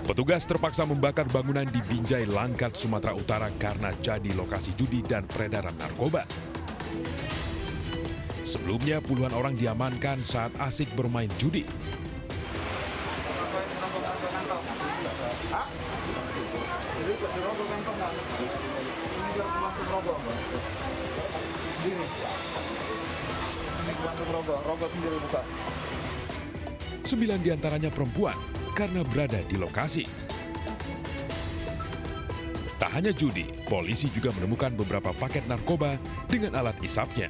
Petugas terpaksa membakar bangunan di Binjai, Langkat, Sumatera Utara karena jadi lokasi judi dan peredaran narkoba. Sebelumnya puluhan orang diamankan saat asik bermain judi. Sembilan diantaranya perempuan karena berada di lokasi. Tak hanya judi, polisi juga menemukan beberapa paket narkoba dengan alat isapnya.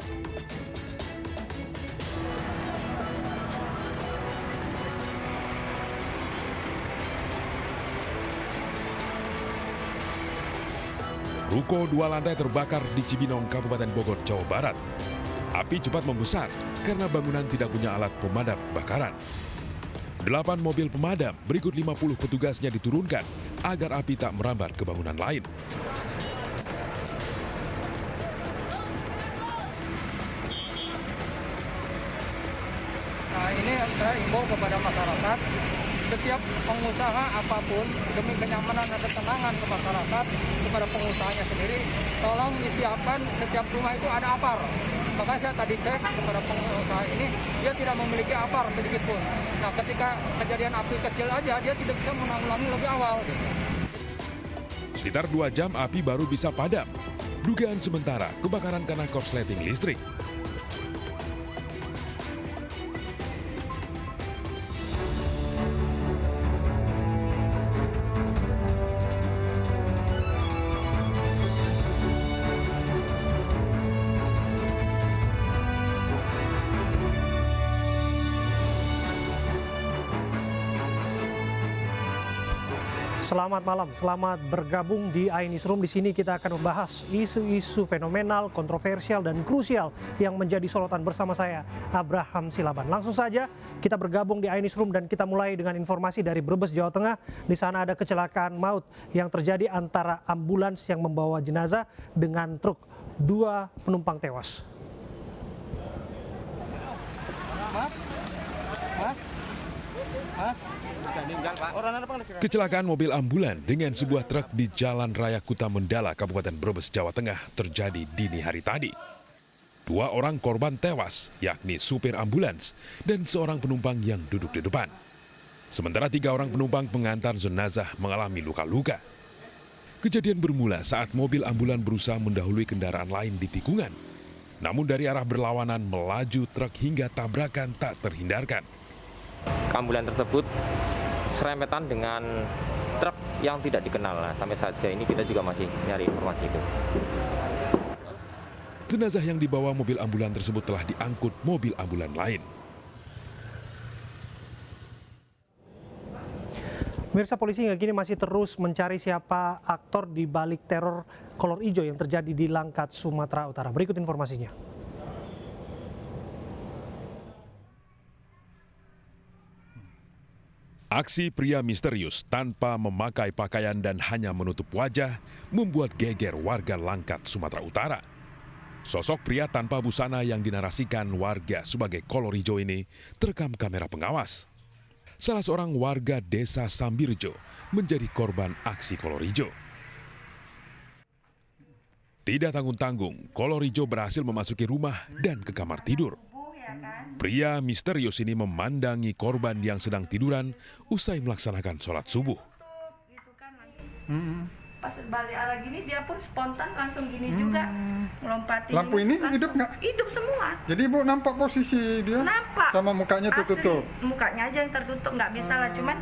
Ruko 2 lantai terbakar di Cibinong, Kabupaten Bogor, Jawa Barat. Api cepat membesar karena bangunan tidak punya alat pemadam kebakaran. 8 mobil pemadam berikut 50 petugasnya diturunkan agar api tak merambat ke bangunan lain. Nah, ini saya imbau kepada masyarakat, setiap pengusaha apapun demi kenyamanan dan ketenangan ke masyarakat, kepada pengusahanya sendiri, tolong disiapkan setiap rumah itu ada apar. Maka saya tadi cek kepada pengusaha ini, dia tidak memiliki apar sedikit pun. Nah, ketika kejadian api kecil aja, dia tidak bisa menanggulangi lebih awal. Sekitar 2 jam api baru bisa padam. Dugaan sementara kebakaran karena korsleting listrik. Selamat malam, selamat bergabung di iNewsroom. Di sini kita akan membahas isu-isu fenomenal, kontroversial, dan krusial yang menjadi sorotan bersama saya, Abraham Silaban. Langsung saja kita bergabung di iNewsroom dan kita mulai dengan informasi dari Brebes, Jawa Tengah. Di sana ada kecelakaan maut yang terjadi antara ambulans yang membawa jenazah dengan truk. 2 penumpang tewas. Kecelakaan mobil ambulan dengan sebuah truk di Jalan Raya Kuta Mendala, Kabupaten Brebes, Jawa Tengah terjadi dini hari tadi. 2 orang korban tewas, yakni supir ambulans dan seorang penumpang yang duduk di depan. Sementara 3 orang penumpang pengantar jenazah mengalami luka-luka. Kejadian bermula saat mobil ambulan berusaha mendahului kendaraan lain di tikungan. Namun dari arah berlawanan melaju truk hingga tabrakan tak terhindarkan. Ambulan tersebut serempetan dengan truk yang tidak dikenal. Nah, sampai saja ini kita juga masih nyari informasi itu. Jenazah yang dibawa mobil ambulan tersebut telah diangkut mobil ambulan lain. Pemirsa, polisi hingga kini masih terus mencari siapa aktor di balik teror kolor hijau yang terjadi di Langkat, Sumatera Utara. Berikut informasinya. Aksi pria misterius tanpa memakai pakaian dan hanya menutup wajah membuat geger warga Langkat, Sumatera Utara. Sosok pria tanpa busana yang dinarasikan warga sebagai kolor hijau ini terekam kamera pengawas. Salah seorang warga desa Sambirjo menjadi korban aksi kolor hijau. Tidak tanggung-tanggung, kolor hijau berhasil memasuki rumah dan ke kamar tidur. Pria misterius ini memandangi korban yang sedang tiduran usai melaksanakan sholat subuh. Pas balik arah gini dia pun spontan langsung gini juga melompatin. Lampu ini hidup nggak? Hidup semua. Jadi Ibu nampak posisi dia? Nampak. Sama mukanya tertutup? Asli, mukanya aja yang tertutup, nggak bisa lah. Cuman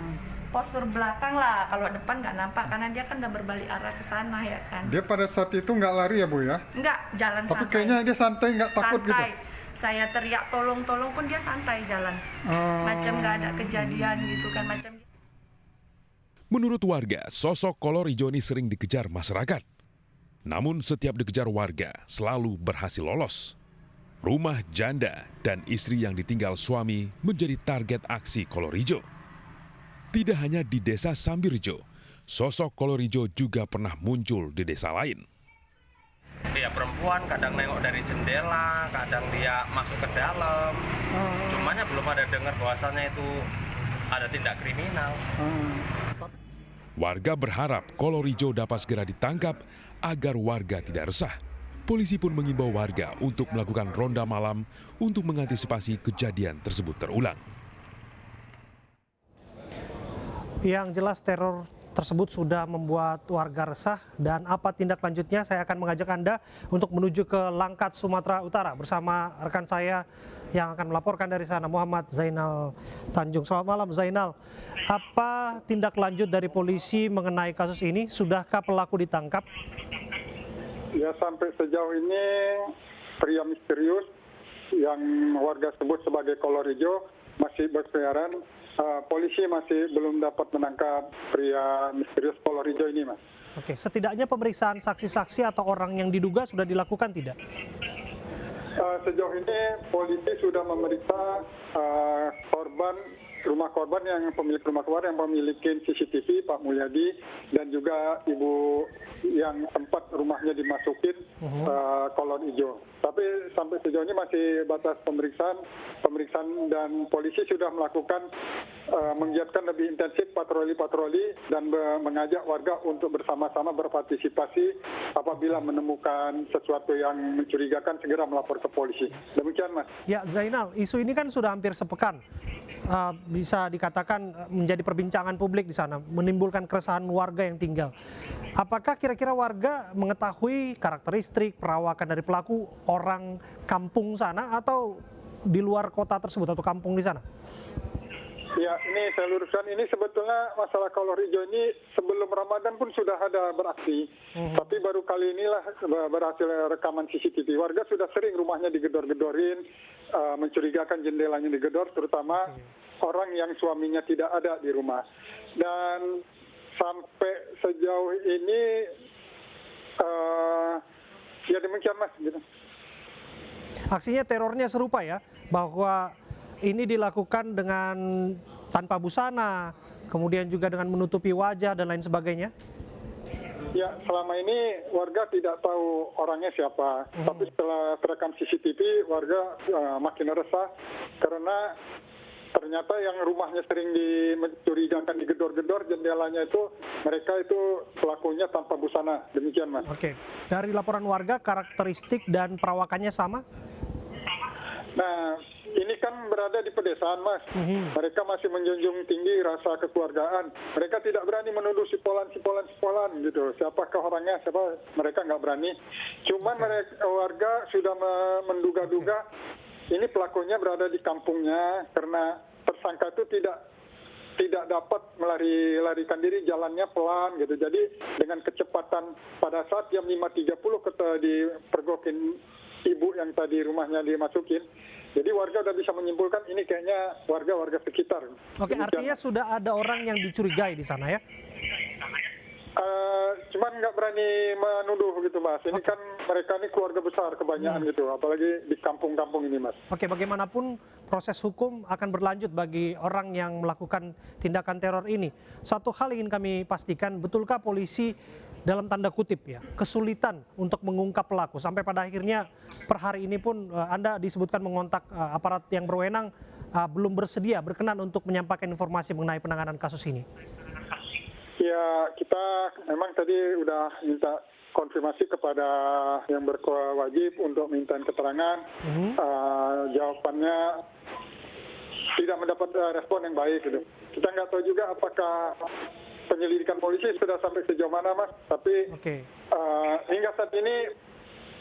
postur belakang lah, kalau depan nggak nampak karena dia kan udah berbalik arah ke sana ya kan. Dia pada saat itu nggak lari ya Bu ya? Nggak, jalan Tapi santai. kayaknya dia santai, nggak takut gitu? Saya teriak tolong-tolong pun dia santai jalan. Macam nggak ada kejadian gitu kan, macam. Menurut warga, sosok kolor hijau ini sering dikejar masyarakat. Namun setiap dikejar warga selalu berhasil lolos. Rumah janda dan istri yang ditinggal suami menjadi target aksi kolor hijau. Tidak hanya di desa Sambirjo, sosok kolor hijau juga pernah muncul di desa lain. Ya, perempuan, kadang nengok dari jendela, kadang dia masuk ke dalam. Cumanya belum ada dengar bahwasannya itu ada tindak kriminal. Warga berharap kolor hijau dapat segera ditangkap agar warga tidak resah. Polisi pun mengimbau warga untuk melakukan ronda malam untuk mengantisipasi kejadian tersebut terulang. Yang jelas teror tersebut sudah membuat warga resah, dan apa tindak lanjutnya saya akan mengajak Anda untuk menuju ke Langkat, Sumatera Utara bersama rekan saya yang akan melaporkan dari sana, Muhammad Zainal Tanjung. Selamat malam Zainal, apa tindak lanjut dari polisi mengenai kasus ini? Sudahkah pelaku ditangkap? Ya, sampai sejauh ini pria misterius yang warga sebut sebagai kolor hijau masih berkeliaran. Polisi masih belum dapat menangkap pria misterius kolor hijau ini, Mas. Oke, setidaknya pemeriksaan saksi-saksi atau orang yang diduga sudah dilakukan tidak? Sejauh ini polisi sudah memeriksa rumah korban yang pemilik rumah korban yang memiliki CCTV, Pak Mulyadi, dan juga ibu yang tempat rumahnya dimasukin kolor hijau. Tapi sampai sejauh ini masih batas pemeriksaan dan polisi sudah melakukan menggiatkan lebih intensif patroli dan mengajak warga untuk bersama-sama berpartisipasi apabila menemukan sesuatu yang mencurigakan segera melapor ke polisi. Demikian, Mas. Ya, Zainal, isu ini kan sudah hampir sepekan. Bisa dikatakan menjadi perbincangan publik di sana, menimbulkan keresahan warga yang tinggal. Apakah kira-kira warga mengetahui karakteristik perawakan dari pelaku, orang kampung sana atau di luar kota tersebut atau kampung di sana? Ya, ini saya luruskan. Ini sebetulnya masalah kolor hijau ini sebelum Ramadan pun sudah ada beraksi. Tapi baru kali inilah berhasil rekaman CCTV. Warga sudah sering rumahnya digedor-gedorin, mencurigakan jendelanya digedor, terutama orang yang suaminya tidak ada di rumah. Dan sampai sejauh ini, ya demikian, Mas. Gitu. Aksinya terornya serupa ya, bahwa ini dilakukan dengan tanpa busana, kemudian juga dengan menutupi wajah dan lain sebagainya? Ya, selama ini warga tidak tahu orangnya siapa. Tapi setelah terekam CCTV, warga makin resah karena ternyata yang rumahnya sering mencurigakan digedor-gedor jendelanya itu, mereka itu pelakunya tanpa busana. Demikian, Mas. Oke, dari laporan warga karakteristik dan perawakannya sama? Nah, ini kan berada di pedesaan, Mas. Mereka masih menjunjung tinggi rasa kekeluargaan. Mereka tidak berani menuduh sipolan gitu. Siapakah orangnya? Mereka nggak berani. Cuman warga sudah menduga-duga ini pelakunya berada di kampungnya karena tersangka itu tidak dapat melarikan diri, jalannya pelan gitu. Jadi dengan kecepatan pada saat jam 5.30 dipergokin ibu yang tadi rumahnya dimasukin. Jadi warga sudah bisa menyimpulkan ini kayaknya warga sekitar. Oke, artinya sudah ada orang yang dicurigai di sana ya? Cuman nggak berani menuduh gitu, Mas. Ini kan mereka ini keluarga besar kebanyakan gitu, apalagi di kampung-kampung ini, Mas. Oke, bagaimanapun proses hukum akan berlanjut bagi orang yang melakukan tindakan teror ini. Satu hal ingin kami pastikan, betulkah polisi dalam tanda kutip ya, kesulitan untuk mengungkap pelaku sampai pada akhirnya per hari ini pun Anda disebutkan mengontak aparat yang berwenang belum berkenan untuk menyampaikan informasi mengenai penanganan kasus ini? Ya, kita memang tadi udah minta konfirmasi kepada yang berwajib untuk minta keterangan. Jawabannya tidak mendapat respon yang baik gitu. Kita nggak tahu juga apakah penyelidikan polisi sudah sampai sejauh mana, Mas. Tapi hingga saat ini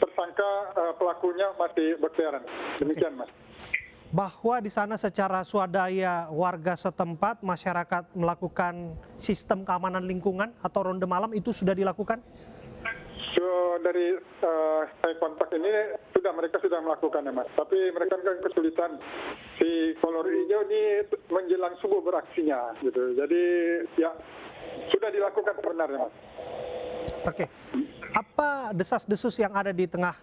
tersangka pelakunya masih berkeliaran. Demikian, Mas. Bahwa di sana secara swadaya warga setempat, masyarakat melakukan sistem keamanan lingkungan atau ronde malam itu sudah dilakukan? Dari saya kontak ini mereka sudah melakukan ya, Mas. Tapi mereka kan kesulitan. Si kolor hijau ini menjelang subuh beraksinya gitu. Jadi ya sudah dilakukan sebenarnya, Mas. Oke. Apa desas-desus yang ada di tengah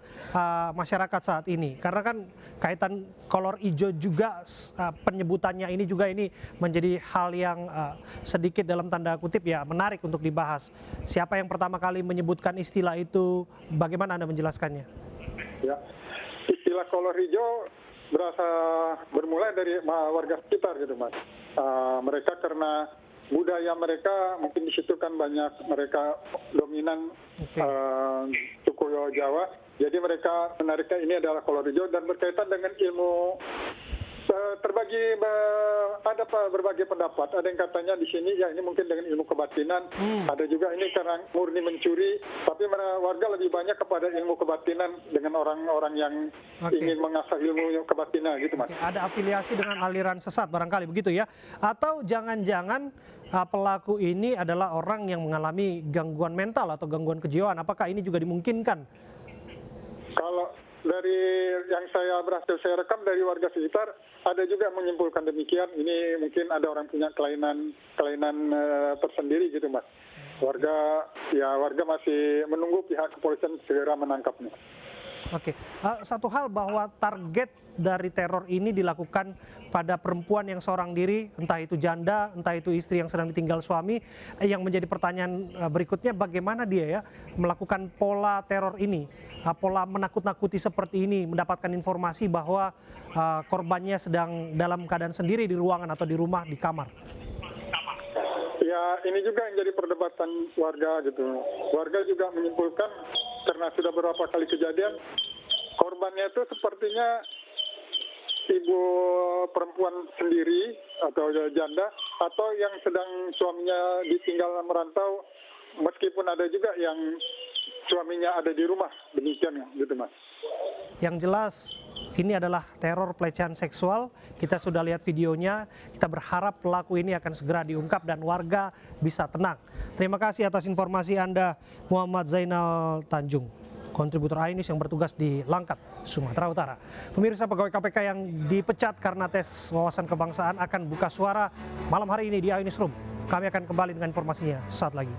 masyarakat saat ini? Karena kan kaitan kolor hijau juga penyebutannya ini juga ini menjadi hal yang sedikit dalam tanda kutip ya menarik untuk dibahas. Siapa yang pertama kali menyebutkan istilah itu? Bagaimana Anda menjelaskannya? Ya, istilah kolor hijau bermulai dari warga sekitar gitu Mas. Mereka karena budaya mereka mungkin di situ kan banyak mereka dominan suku Jawa, jadi mereka menariknya ini adalah kolor hijau dan berkaitan dengan ilmu ada berbagai pendapat. Ada yang katanya di sini ya ini mungkin dengan ilmu kebatinan, ada juga ini karena murni mencuri, tapi warga lebih banyak kepada ilmu kebatinan dengan orang-orang yang ingin mengasah ilmu kebatinan gitu Mas. Ada afiliasi dengan aliran sesat barangkali begitu ya? Atau jangan-jangan pelaku ini adalah orang yang mengalami gangguan mental atau gangguan kejiwaan? Apakah ini juga dimungkinkan? Kalau dari yang berhasil saya rekam dari warga sekitar, ada juga yang menyimpulkan demikian. Ini mungkin ada orang punya kelainan tersendiri gitu Mas. Warga masih menunggu pihak kepolisian segera menangkapnya. Oke, satu hal bahwa target dari teror ini dilakukan pada perempuan yang seorang diri, entah itu janda, entah itu istri yang sedang ditinggal suami. Yang menjadi pertanyaan berikutnya, bagaimana dia ya melakukan pola teror ini, pola menakut-nakuti seperti ini, mendapatkan informasi bahwa korbannya sedang dalam keadaan sendiri di ruangan atau di rumah, di kamar. Ya, ini juga yang jadi perdebatan warga gitu. Warga juga menyimpulkan karena sudah beberapa kali kejadian, korbannya itu sepertinya ibu perempuan sendiri atau janda atau yang sedang suaminya ditinggal merantau, meskipun ada juga yang suaminya ada di rumah, demikian gitu Mas. Yang jelas ini adalah teror pelecehan seksual. Kita sudah lihat videonya. Kita berharap pelaku ini akan segera diungkap dan warga bisa tenang. Terima kasih atas informasi Anda, Muhammad Zainal Tanjung, kontributor iNews yang bertugas di Langkat, Sumatera Utara. Pemirsa, pegawai KPK yang dipecat karena tes wawasan kebangsaan akan buka suara malam hari ini di iNewsroom. Kami akan kembali dengan informasinya saat lagi.